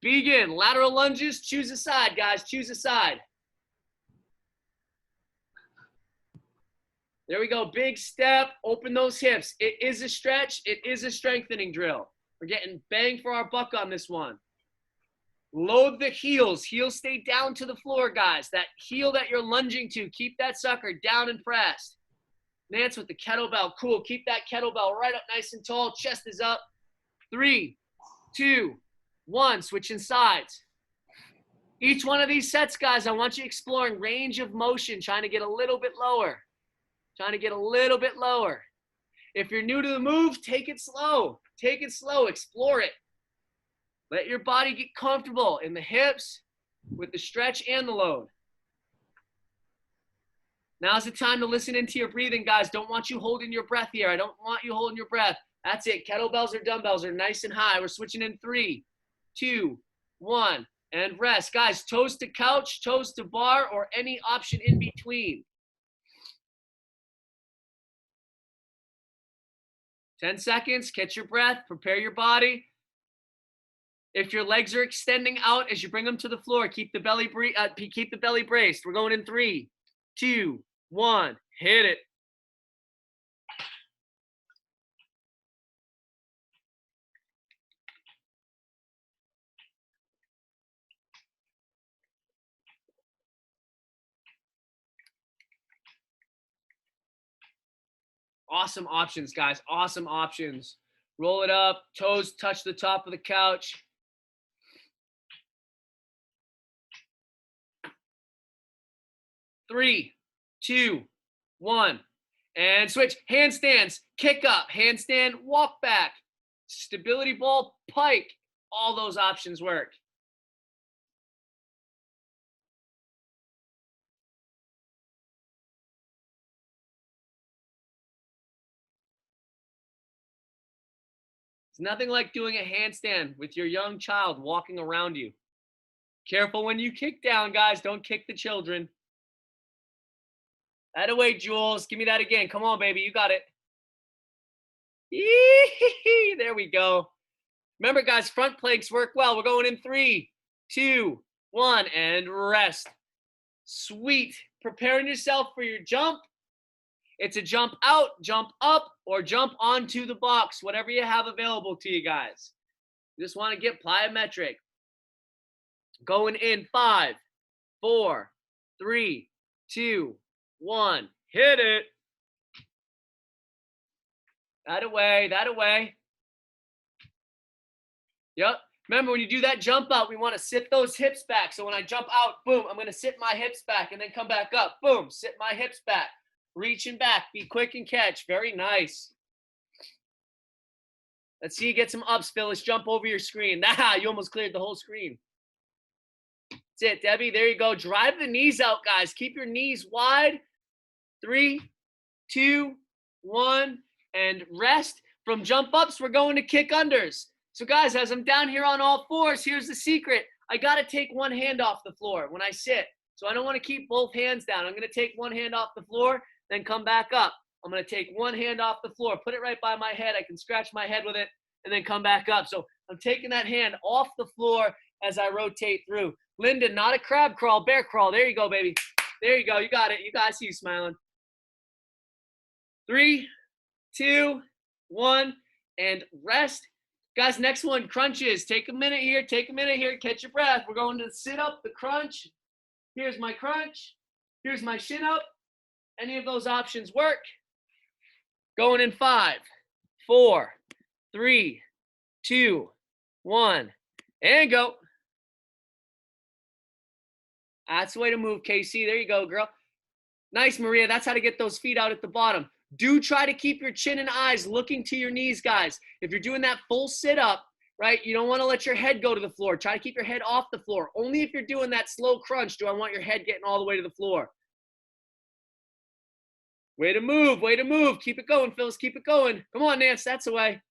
Begin. Lateral lunges. Choose a side, guys. Choose a side. There we go. Big step. Open those hips. It is a stretch. It is a strengthening drill. We're getting bang for our buck on this one. Load the heels. Heels stay down to the floor, guys. That heel that you're lunging to, keep that sucker down and pressed. Nance with the kettlebell. Cool. Keep that kettlebell right up nice and tall. Chest is up. 3, 2, 1. Switching sides. Each one of these sets, guys, I want you exploring range of motion, trying to get a little bit lower. Trying to get a little bit lower. If you're new to the move, take it slow. Take it slow. Explore it. Let your body get comfortable in the hips with the stretch and the load. Now's the time to listen into your breathing, guys. Don't want you holding your breath here. I don't want you holding your breath. That's it. Kettlebells or dumbbells are nice and high. We're switching in 3, 2, 1, and rest. Guys, toes to couch, toes to bar, or any option in between. 10 seconds, catch your breath, prepare your body. If your legs are extending out as you bring them to the floor, keep the belly braced. We're going in 3, 2, 1, hit it. Awesome options, guys. Awesome options. Roll it up. Toes touch the top of the couch. Three, 2, 1. And switch. Handstands. Kick up. Handstand. Walk back. Stability ball. Pike. All those options work. It's nothing like doing a handstand with your young child walking around you. Careful when you kick down, guys. Don't kick the children. That away, Jules. Give me that again. Come on, baby. You got it. Yee-hee-hee. There we go. Remember, guys, front planks work well. We're going in 3, 2, 1, and rest. Sweet. Preparing yourself for your jump. It's a jump out, jump up, or jump onto the box, whatever you have available to you guys. You just want to get plyometric. Going in 5, 4, 3, 2, 1. Hit it. That away, that away. Yep. Remember, when you do that jump out, we want to sit those hips back. So when I jump out, boom, I'm going to sit my hips back and then come back up. Boom, sit my hips back. Reaching back, be quick and catch. Very nice. Let's see you get some ups, Phyllis. Jump over your screen. Nah, you almost cleared the whole screen. That's it, Debbie. There you go. Drive the knees out, guys. Keep your knees wide. 3, 2, 1, and rest. From jump ups, we're going to kick unders. So, guys, as I'm down here on all fours, here's the secret. I got to take one hand off the floor when I sit. So I don't want to keep both hands down. I'm going to take one hand off the floor, then come back up. I'm going to take one hand off the floor, put it right by my head. I can scratch my head with it, and then come back up. So I'm taking that hand off the floor as I rotate through. Linda, not a crab crawl, bear crawl. There you go, baby. There you go. You got it. You guys see you smiling. 3, 2, 1, and rest. Guys, next one, crunches. Take a minute here. Take a minute here. Catch your breath. We're going to sit up, the crunch. Here's my crunch. Here's my shin up. Any of those options work. Going in 5, 4, 3, 2, 1, and go. That's the way to move, Casey. There you go, girl. Nice, Maria. That's how to get those feet out at the bottom. Do try to keep your chin and eyes looking to your knees, guys. If you're doing that full sit-up, right, you don't want to let your head go to the floor. Try to keep your head off the floor. Only if you're doing that slow crunch do I want your head getting all the way to the floor. Way to move, way to move. Keep it going, Phyllis. Keep it going. Come on, Nance. That's the way.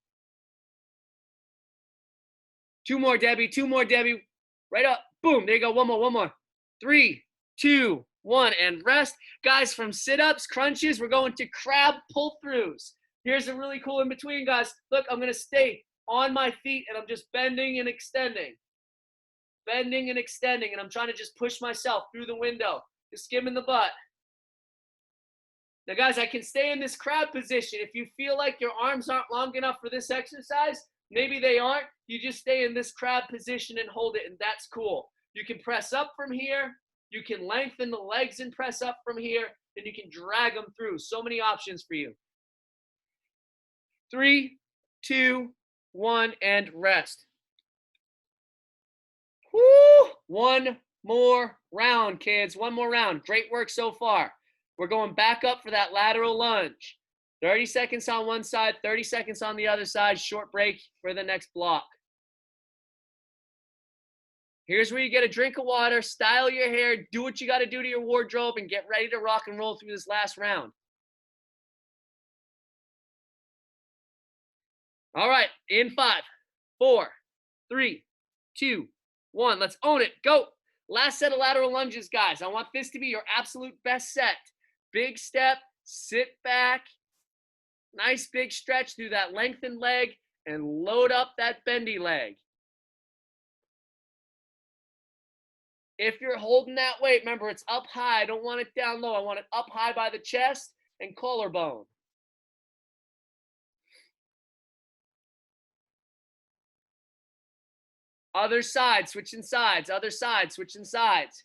2 more, Debbie. 2 more, Debbie. Right up. Boom. There you go. One more, one more. 3, 2, 1, and rest. Guys, from sit-ups, crunches, we're going to crab pull-throughs. Here's a really cool in-between, guys. Look, I'm going to stay on my feet, and I'm just bending and extending. Bending and extending, and I'm trying to just push myself through the window, just skimming the butt. Now, guys, I can stay in this crab position. If you feel like your arms aren't long enough for this exercise, maybe they aren't, you just stay in this crab position and hold it, and that's cool. You can press up from here. You can lengthen the legs and press up from here, and you can drag them through. So many options for you. 3, 2, 1, and rest. Woo! One more round, kids. One more round. Great work so far. We're going back up for that lateral lunge. 30 seconds on one side, 30 seconds on the other side. Short break for the next block. Here's where you get a drink of water, style your hair, do what you got to do to your wardrobe, and get ready to rock and roll through this last round. All right, in 5, 4, 3, 2, 1. Let's own it. Go. Last set of lateral lunges, guys. I want this to be your absolute best set. Big step, sit back, nice big stretch through that lengthened leg, and load up that bendy leg. If you're holding that weight, remember it's up high. I don't want it down low. I want it up high by the chest and collarbone. Other side, switching sides. Other side, switching sides.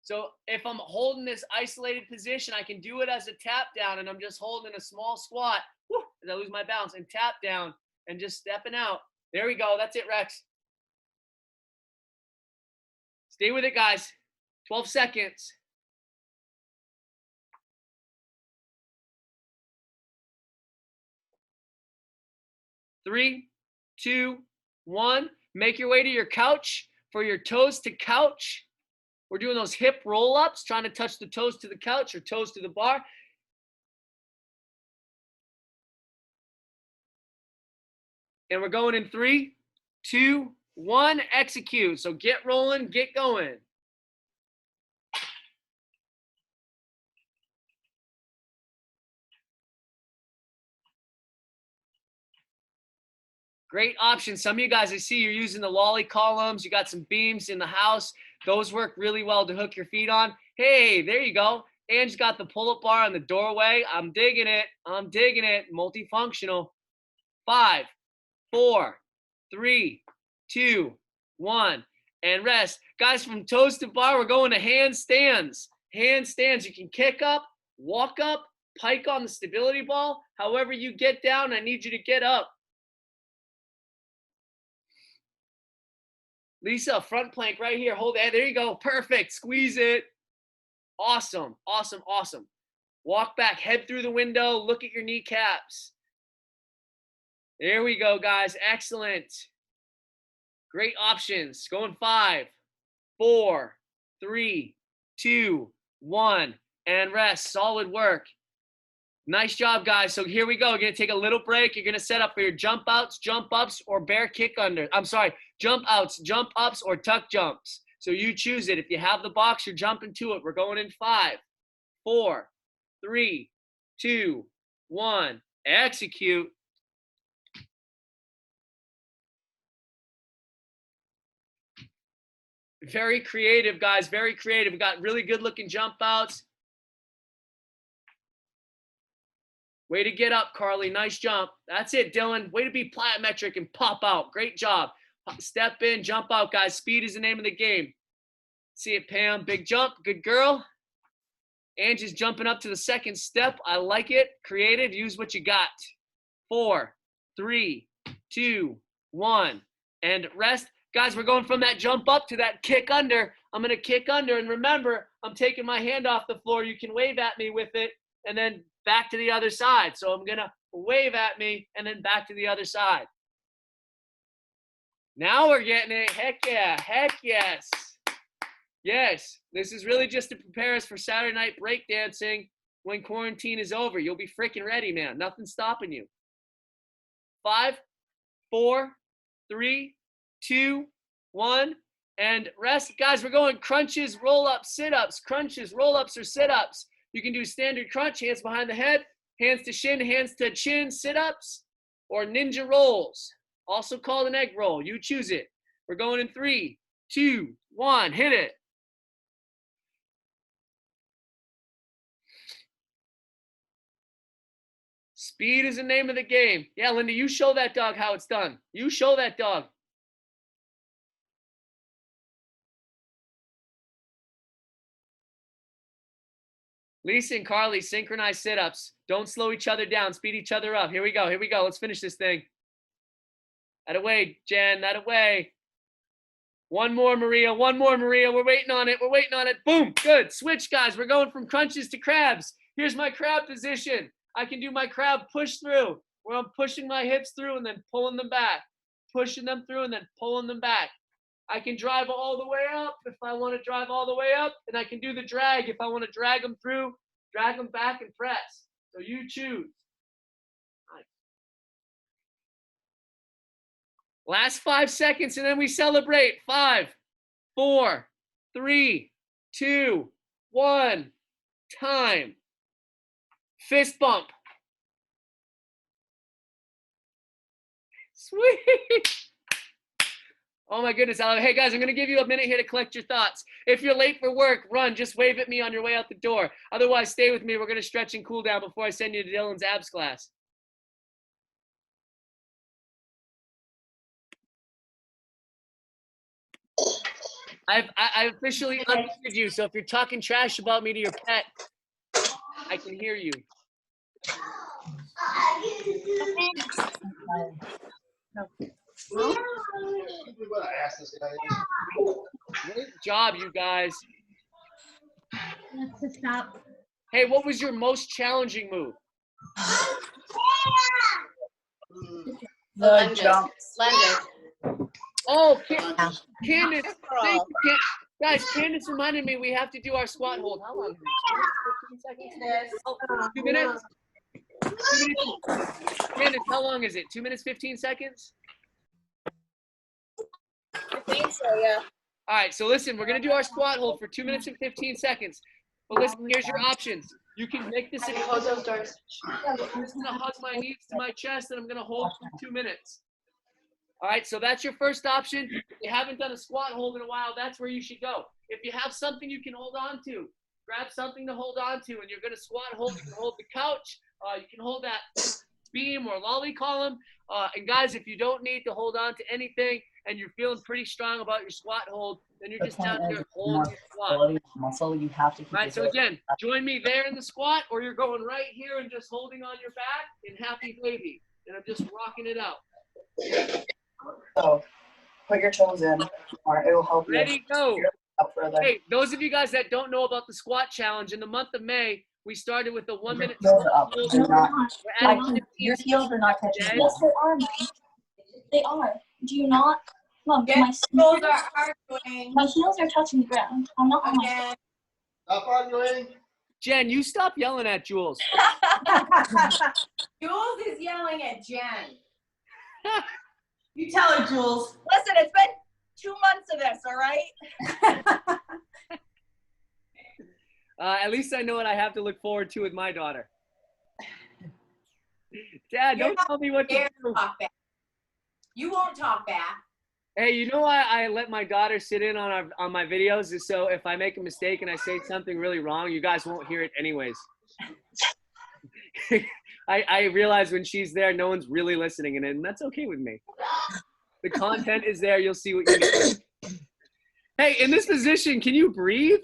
So if I'm holding this isolated position, I can do it as a tap down, and I'm just holding a small squat. Woo, as I lose my balance, and tap down and just stepping out. There we go. That's it, Rex. Stay with it, guys. 12 seconds. Three, 2, 1. Make your way to your couch for your toes to couch. We're doing those hip roll-ups, trying to touch the toes to the couch or toes to the bar. And we're going in 3, 2, 1, execute. So get rolling, get going. Great option. Some of you guys, I see you're using the lolly columns. You got some beams in the house. Those work really well to hook your feet on. Hey, there you go. Ange got the pull-up bar on the doorway. I'm digging it. I'm digging it. Multifunctional. 5, 4, 3, 2, 1, and rest. Guys, from toes to bar, we're going to handstands. Handstands. You can kick up, walk up, pike on the stability ball. However you get down, I need you to get up. Lisa, front plank right here. Hold it. There you go. Perfect. Squeeze it. Awesome. Awesome. Awesome. Walk back. Head through the window. Look at your kneecaps. There we go, guys. Excellent. Great options. Going 5, 4, 3, 2, 1, and rest. Solid work. Nice job, guys. So here we go. We're going to take a little break. You're going to set up for your jump outs, jump ups, or bear kick under. I'm sorry, jump outs, jump ups, or tuck jumps. So you choose it. If you have the box, you're jumping to it. We're going in 5, 4, 3, 2, 1. Execute. Very creative, guys. Very creative. We got really good looking jump outs. Way to get up, Carly. Nice jump. That's it, Dylan. Way to be plyometric and pop out. Great job. Step in, jump out, guys. Speed is the name of the game. See it, Pam. Big jump. Good girl. Angie's jumping up to the second step. I like it. Creative. Use what you got. 4, 3, 2, 1. And rest. Guys, we're going from that jump up to that kick under. I'm going to kick under. And remember, I'm taking my hand off the floor. You can wave at me with it. And then back to the other side. So I'm going to wave at me and then back to the other side. Now we're getting it. Heck yeah. Heck yes. Yes. This is really just to prepare us for Saturday night breakdancing when quarantine is over. You'll be freaking ready, man. Nothing's stopping you. 5, 4, 3, 2, 1, and rest. Guys, we're going crunches, roll-ups, sit-ups, crunches, roll-ups, or sit-ups. You can do standard crunch, hands behind the head, hands to shin, hands to chin, sit-ups, or ninja rolls, also called an egg roll. You choose it. We're going in 3, 2, 1, hit it. Speed is the name of the game. Yeah, Linda, you show that dog how it's done. You show that dog. Lisa and Carly, synchronized sit-ups. Don't slow each other down. Speed each other up. Here we go. Here we go. Let's finish this thing. That away, Jen. That away. One more, Maria. One more, Maria. We're waiting on it. We're waiting on it. Boom. Good. Switch, guys. We're going from crunches to crabs. Here's my crab position. I can do my crab push through, where I'm pushing my hips through and then pulling them back. Pushing them through and then pulling them back. I can drive all the way up if I want to drive all the way up, and I can do the drag if I want to drag them through, drag them back, and press. So you choose. Nice. Last 5 seconds, and then we celebrate. 5, 4, 3, 2, 1. Time. Fist bump. Sweet. Oh my goodness. Hey guys, I'm going to give you a minute here to collect your thoughts. If you're late for work, run. Just wave at me on your way out the door. Otherwise, stay with me. We're going to stretch and cool down before I send you to Dylan's abs class. I officially unmuted you, so if you're talking trash about me to your pet, I can hear you. Great job, you guys. Stop. Hey, what was your most challenging move? The jump. Oh, Candace, thank you, guys, Candace reminded me we have to do our squat hold. How long is it? 15 seconds? Oh, 2 minutes? 2 minutes? Candace, how long is it? 2 minutes, 15 seconds? I think so, yeah. All right, so listen, we're going to do our squat hold for 2 minutes and 15 seconds. But listen, here's your options. You can make this. Close those doors. I'm just going to hug my knees to my chest, and I'm going to hold for 2 minutes. All right, so that's your first option. If you haven't done a squat hold in a while, that's where you should go. If you have something you can hold on to, grab something to hold on to, and you're going to squat hold. You can hold the couch. You can hold that beam or lolly column. And guys, if you don't need to hold on to anything and you're feeling pretty strong about your squat hold, then you're just down here holding your squat. Muscle, you have to keep All right, so again, join me there in the squat, or you're going right here and just holding on your back in happy baby. And I'm just rocking it out. So put your toes in, or it will help Ready, go. up further. Hey, those of you guys that don't know about the squat challenge, in the month of May, we started with the 1 minute. Your heels are up. We're They're not. adding Like, 15 your heels are not touching. Okay. Yes, they are, Mom. They are. Do you not? Mom, Yes, my those heels, are arguing. my heels are touching the ground. I'm not on my Again. Stop arguing. Jen, you stop yelling at Jules. Jules is yelling at Jen. You tell her, Jules. Listen, it's been 2 months of this, all right? At least I know what I have to look forward to with my daughter. Dad, You're don't not tell me what to Dare do. talk back. You won't talk back. Hey, you know why I let my daughter sit in on my videos is so if I make a mistake and I say something really wrong, you guys won't hear it anyways. I realize when she's there, no one's really listening, and that's okay with me. The content is there. You'll see what you need. Hey, in this position, can you breathe?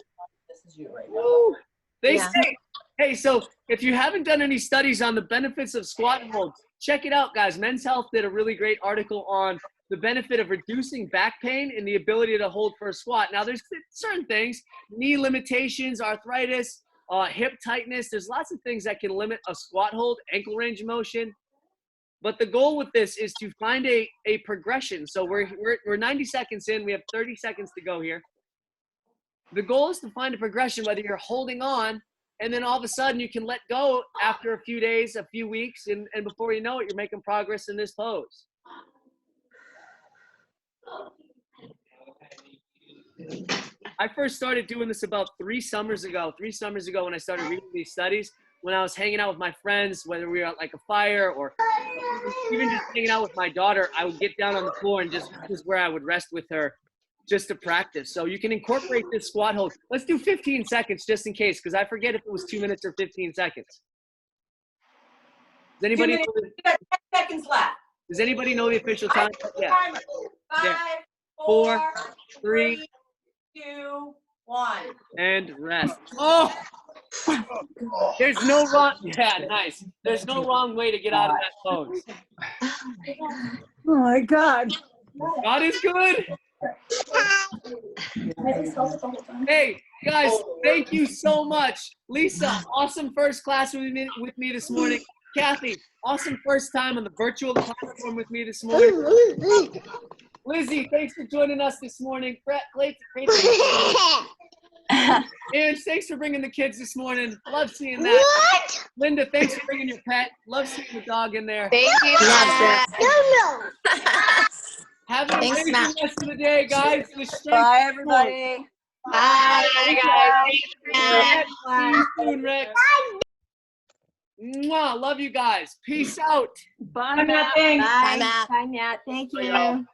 This is you right now. Woo. They Yeah. say, hey, so if you haven't done any studies on the benefits of squat and hold, check it out, guys. Men's Health did a really great article on the benefit of reducing back pain and the ability to hold for a squat. Now, there's certain things, knee limitations, arthritis, hip tightness. There's lots of things that can limit a squat hold, ankle range of motion. But the goal with this is to find a progression. So we're 90 seconds in. We have 30 seconds to go here. The goal is to find a progression, whether you're holding on and then all of a sudden you can let go after a few days, a few weeks, and before you know it, you're making progress in this pose. I first started doing this about 3 summers ago. 3 summers ago when I started reading these studies, when I was hanging out with my friends, whether we were at like a fire or even just hanging out with my daughter, I would get down on the floor and this is where I would rest with her just to practice. So you can incorporate this squat hold. Let's do 15 seconds just in case, because I forget if it was 2 minutes or 15 seconds. Does anybody know You got 10 seconds left. does anybody know the official time? Yeah. 5, Yeah. 4, 3, 3, 2, 1. and rest. Oh! There's no wrong, yeah, nice. There's no wrong way to get out of that pose. Oh my God. God is good. Hey, guys, thank you so much. Lisa, awesome first class with me this morning. Kathy, awesome first time on the virtual platform with me this morning. Lizzie, thanks for joining us this morning. Brett, great and thanks for bringing the kids this morning. Love seeing that. What? Linda, thanks for bringing your pet. Love seeing the dog in there. Thank you. Have an Thanks, amazing Matt. rest of the day, guys. The strength Bye, of the Lord. everybody. Bye, guys. See you soon, Rex. Mwah, love you guys. Peace out. Bye, Matt. Thanks. Bye, Matt. Bye, Matt. Thank Bye, y'all. you.